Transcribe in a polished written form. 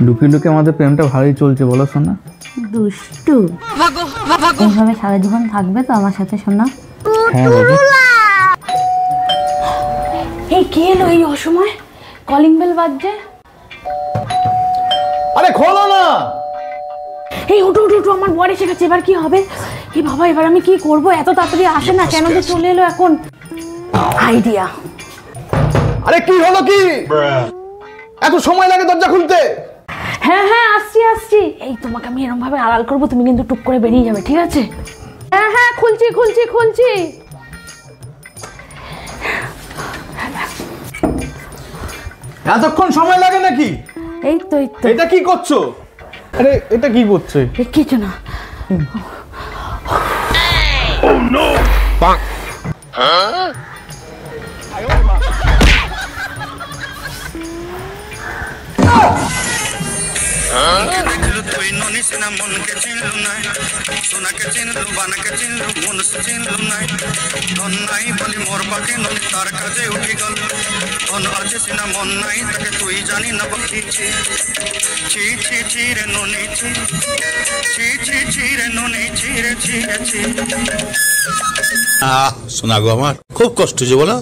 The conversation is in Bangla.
লুকিয়ে লুকিয়ে আমাদের প্রেমটা ভালোই চলছে, বলো সোনা? দুষ্টু। এইভাবে সারা জীবন থাকবে তো আমার সাথে সোনা? হ্যাঁ বাবু। এই কে এলো এই অসময়? কলিং বেল বাজছে। আরে খোলো না। এই উঠো উঠো উঠো, আমার বর এসে গেছে, এবার কি হবে? এই বাবা, এবার আমি কি করব? এত তাড়াতাড়ি আসে না কেন যে চলে এলো এখন? আইডিয়া। আরে কি হলো কি? এত সময় লাগে দরজা খুলতে? হ্যাঁ হ্যাঁ, আসছি আসছি। এই তোমাকে আমি এরকম ভাবে আড়াল করবো, তুমি কিন্তু টুক করে বেরিয়ে যাবে, ঠিক আছে? হ্যাঁ হ্যাঁ, খুলছি খুলছি খুলছি। এতক্ষণ সময় লাগে নাকি? এই তো এই তো। এটা কি করছো? আরে এটা কি করছে? কিছু না। তুই ননিস না মনকে চিনলু নাই, সোনাকে চিনলু বানাকে চিনলু মনুষ চিনলু নাই, ধন নাই বলি মোর পাখি ননি তার কাজে উঠি গল, ধন আছে সিনা মন নাই তাকে তুই জানি না বলি ছি ছি ছি ছি রে ননি ছি ছি ছি ছি রে ননি ছি রে ছি রে ছি। শোনা গো আমার খুব কষ্ট যে বলো।